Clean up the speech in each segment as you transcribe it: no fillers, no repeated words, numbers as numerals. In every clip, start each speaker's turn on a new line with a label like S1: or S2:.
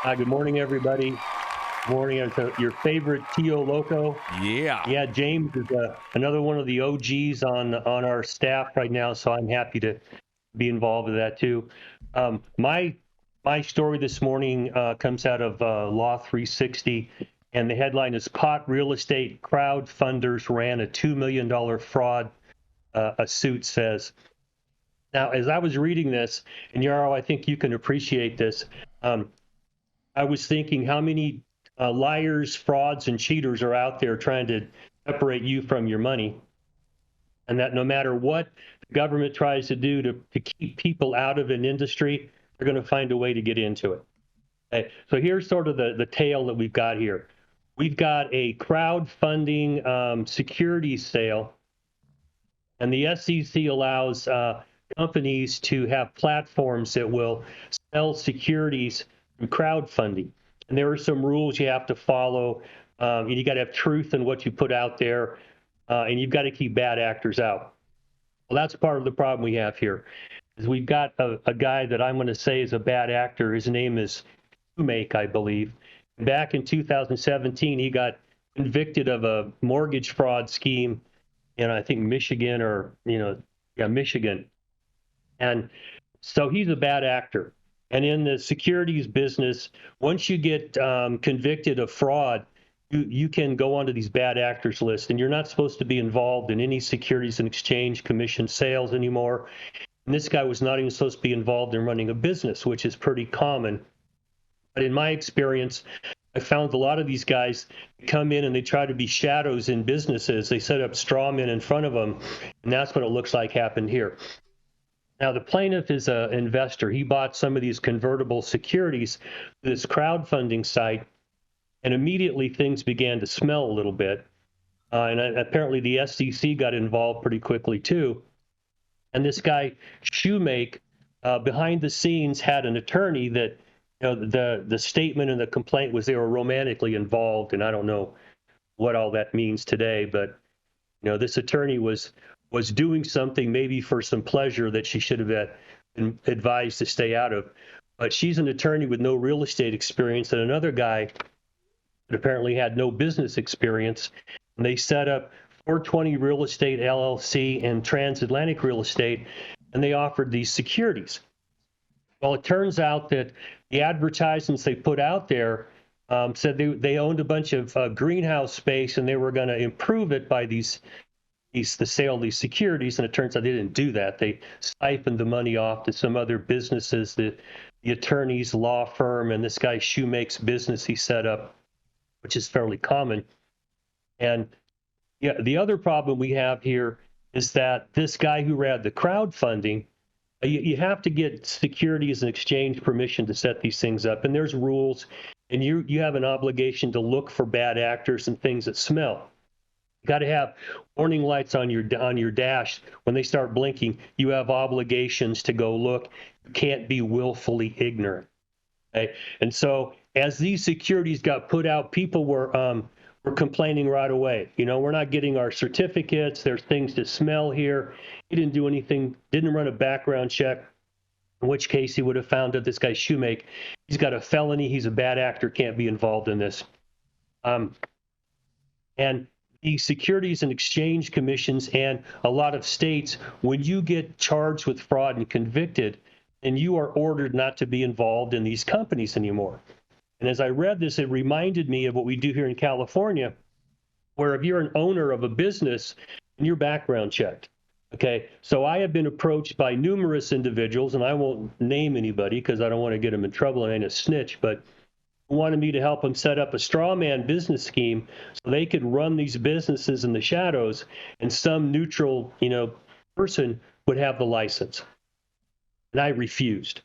S1: Good morning, everybody. Morning to your favorite Tio Loco.
S2: Yeah.
S1: Yeah, James is another one of the OGs on our staff right now, so I'm happy to be involved with that too. My story this morning comes out of Law 360, and the headline is "Caught Real Estate Crowdfunders Ran a $2 million fraud," a suit says. Now, as I was reading this, and Yarrow, I think you can appreciate this. Um, I was thinking how many liars, frauds, and cheaters are out there trying to separate you from your money, and that no matter what the government tries to do to keep people out of an industry, they're going to find a way to get into it. Okay, so here's sort of the tale that we've got here. We've got a crowdfunding securities sale, and the SEC allows companies to have platforms that will sell securities through crowdfunding. And there are some rules you have to follow. You got to have truth in what you put out there, and you've got to keep bad actors out. Well, that's part of the problem we have here. Is we've got a guy that I'm going to say is a bad actor. His name is Shoemake, I believe. Back in 2017, he got convicted of a mortgage fraud scheme in, I think, Michigan Michigan. And so he's a bad actor. And in the securities business, once you get convicted of fraud, you can go onto these bad actors list, and you're not supposed to be involved in any Securities and Exchange Commission sales anymore. And this guy was not even supposed to be involved in running a business, which is pretty common. But in my experience, I found a lot of these guys come in and they try to be shadows in businesses. They set up straw men in front of them, and that's what it looks like happened here. Now, the plaintiff is an investor. He bought some of these convertible securities through this crowdfunding site, and immediately things began to smell a little bit. And apparently the SEC got involved pretty quickly too. And this guy, Shoemake, behind the scenes had an attorney that, the statement and the complaint was they were romantically involved, and I don't know what all that means today, but this attorney was doing something maybe for some pleasure that she should have been advised to stay out of. But she's an attorney with no real estate experience, and another guy that apparently had no business experience. And they set up 420 Real Estate LLC and Transatlantic Real Estate, and they offered these securities. Well, it turns out that the advertisements they put out there said they owned a bunch of greenhouse space, and they were going to improve it by the sale of these securities. And it turns out they didn't do that. They siphoned the money off to some other businesses, the attorney's law firm, and this guy Shoemake's business he set up, which is fairly common. And yeah, the other problem we have here is that this guy who ran the crowdfunding, you have to get Securities and Exchange permission to set these things up, and there's rules, and you have an obligation to look for bad actors and things that smell. You got to have warning lights on your dash. When they start blinking, you have obligations to go look. You can't be willfully ignorant. Okay? And so as these securities got put out, people were complaining right away. We're not getting our certificates. There's things to smell here. He didn't do anything, didn't run a background check, in which case he would have found that this guy Shoemake, he's got a felony. He's a bad actor, can't be involved in this. And the Securities and Exchange Commissions and a lot of states, when you get charged with fraud and convicted, then you are ordered not to be involved in these companies anymore. And as I read this, it reminded me of what we do here in California, where if you're an owner of a business, and you're background checked. Okay, so I have been approached by numerous individuals, and I won't name anybody because I don't want to get them in trouble and I ain't a snitch, but wanted me to help them set up a straw man business scheme so they could run these businesses in the shadows, and some neutral, person would have the license. And I refused.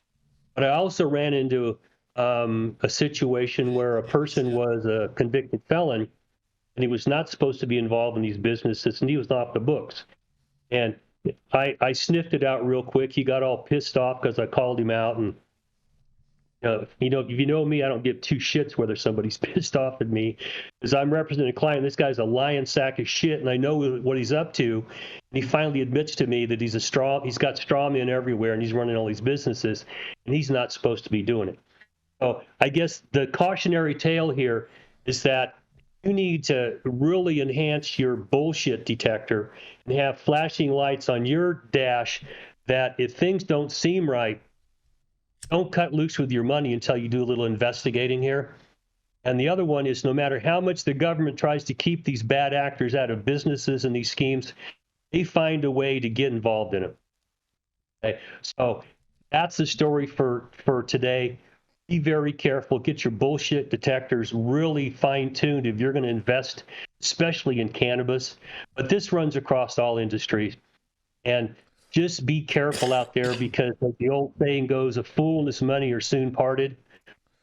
S1: But I also ran into a situation where a person was a convicted felon, and he was not supposed to be involved in these businesses, and he was off the books. And I sniffed it out real quick. He got all pissed off because I called him out. And if you know me, I don't give two shits whether somebody's pissed off at me, because I'm representing a client. This guy's a lying sack of shit, and I know what he's up to. And he finally admits to me that he's got straw men everywhere, and he's running all these businesses, and he's not supposed to be doing it. So I guess the cautionary tale here is that you need to really enhance your bullshit detector and have flashing lights on your dash that if things don't seem right, don't cut loose with your money until you do a little investigating here. And the other one is no matter how much the government tries to keep these bad actors out of businesses and these schemes, they find a way to get involved in them. Okay? So that's the story for today. Be very careful. Get your bullshit detectors really fine-tuned if you're going to invest, especially in cannabis. But this runs across all industries. And just be careful out there because, like the old saying goes, a fool and his money are soon parted.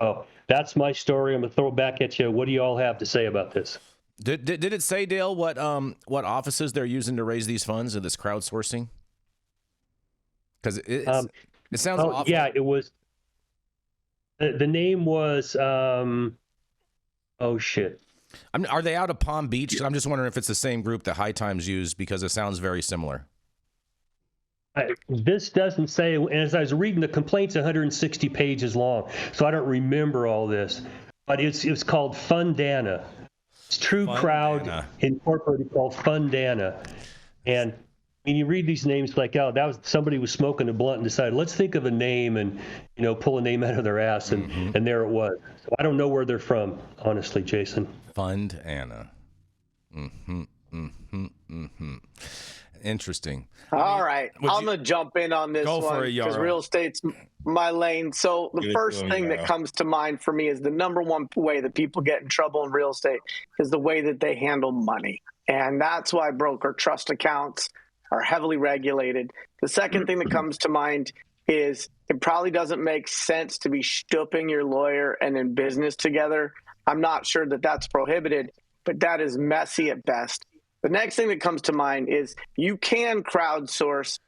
S1: Oh, that's my story. I'm going to throw it back at you. What do you all have to say about this?
S2: Did it say, Dale, what offices they're using to raise these funds or this crowdsourcing? Because it sounds awful.
S1: Yeah, it was. The name was. Oh shit.
S2: Are they out of Palm Beach? I'm just wondering if it's the same group that High Times used because it sounds very similar.
S1: This doesn't say, and as I was reading, the complaint's 160 pages long, so I don't remember all this. But it's called Fundana. It's True Crowd Incorporated, called Fundana. And when you read these names, like, oh, that was somebody was smoking a blunt and decided, let's think of a name and, pull a name out of their ass, and there it was. So I don't know where they're from, honestly, Jason.
S2: Fundana. Interesting.
S3: All right. I'm going to jump in on this one because real estate's my lane. So the first thing that comes to mind for me is the number one way that people get in trouble in real estate is the way that they handle money. And that's why broker trust accounts are heavily regulated. The second thing that comes to mind is it probably doesn't make sense to be stooping your lawyer and in business together. I'm not sure that that's prohibited, but that is messy at best. The next thing that comes to mind is you can crowdsource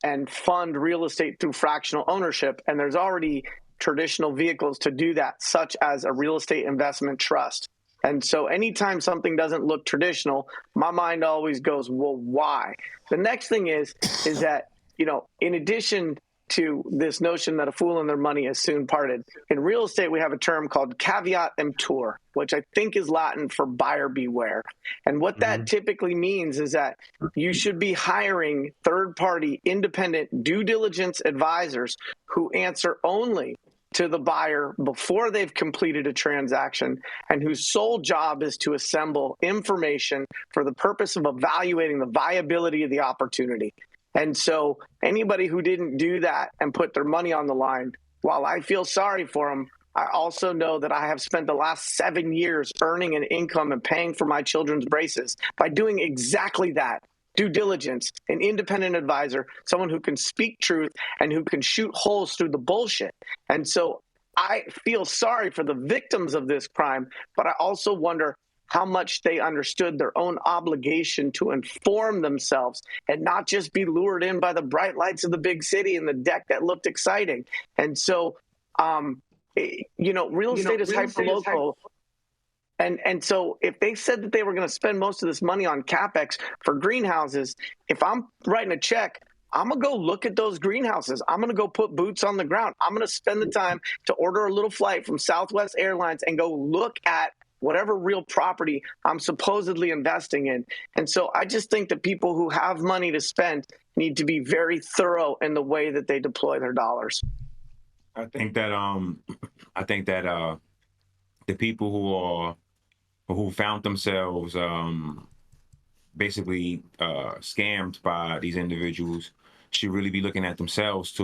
S3: and fund real estate through fractional ownership, and there's already traditional vehicles to do that, such as a real estate investment trust. And so anytime something doesn't look traditional, my mind always goes, well, why? The next thing is that, in addition to this notion that a fool and their money is soon parted, in real estate, we have a term called caveat emptor, which I think is Latin for buyer beware. And what that typically means is that you should be hiring third-party independent due diligence advisors who answer only to the buyer before they've completed a transaction and whose sole job is to assemble information for the purpose of evaluating the viability of the opportunity. And so anybody who didn't do that and put their money on the line, while I feel sorry for them, I also know that I have spent the last 7 years earning an income and paying for my children's braces by doing exactly that. Due diligence, an independent advisor, someone who can speak truth and who can shoot holes through the bullshit. And so I feel sorry for the victims of this crime, but I also wonder how much they understood their own obligation to inform themselves and not just be lured in by the bright lights of the big city and the deck that looked exciting. And so, real estate is hyper-local. And so if they said that they were going to spend most of this money on CapEx for greenhouses, if I'm writing a check, I'm going to go look at those greenhouses. I'm going to go put boots on the ground. I'm going to spend the time to order a little flight from Southwest Airlines and go look at whatever real property I'm supposedly investing in. And so I just think that people who have money to spend need to be very thorough in the way that they deploy their dollars.
S4: I think that the people who found themselves basically scammed by these individuals should really be looking at themselves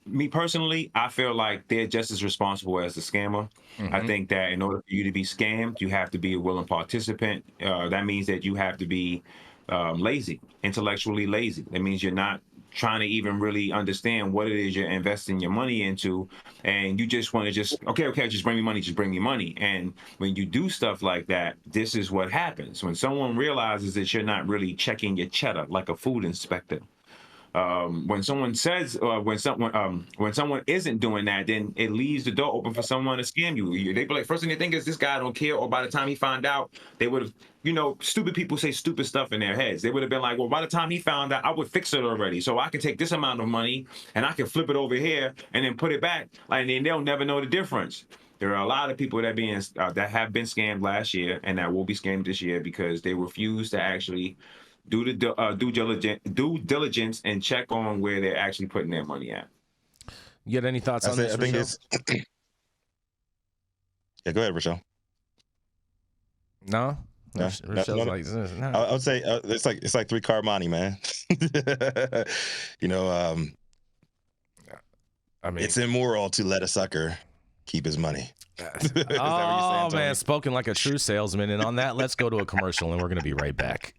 S4: me personally, I feel like they're just as responsible as the scammer. I think that in order for you to be scammed, you have to be a willing participant. That means that you have to be lazy, intellectually lazy. That means you're not trying to even really understand what it is you're investing your money into, and you just want to just bring me money. And when you do stuff like that, this is what happens. When someone realizes that you're not really checking your cheddar like a food inspector, when someone says when someone isn't doing that, then it leaves the door open for someone to scam you. They be like, first thing they think is this guy don't care, or by the time he found out, they would have, stupid people say stupid stuff in their heads. They would have been like, well, by the time he found out, I would fix it already, so I can take this amount of money and I can flip it over here and then put it back, and then they'll never know the difference. There are a lot of people that have been scammed last year and that will be scammed this year because they refuse to actually do the due diligence and check on where they're actually putting their money at.
S2: You got any thoughts on this?
S5: I think it's. Yeah, go ahead, Rochelle.
S2: No.
S5: No.
S2: Like, no.
S5: I would say it's like 3 Carmani, man. I mean, it's immoral to let a sucker keep his money.
S2: Oh man, spoken like a true salesman. And on that, let's go to a commercial, and we're going to be right back.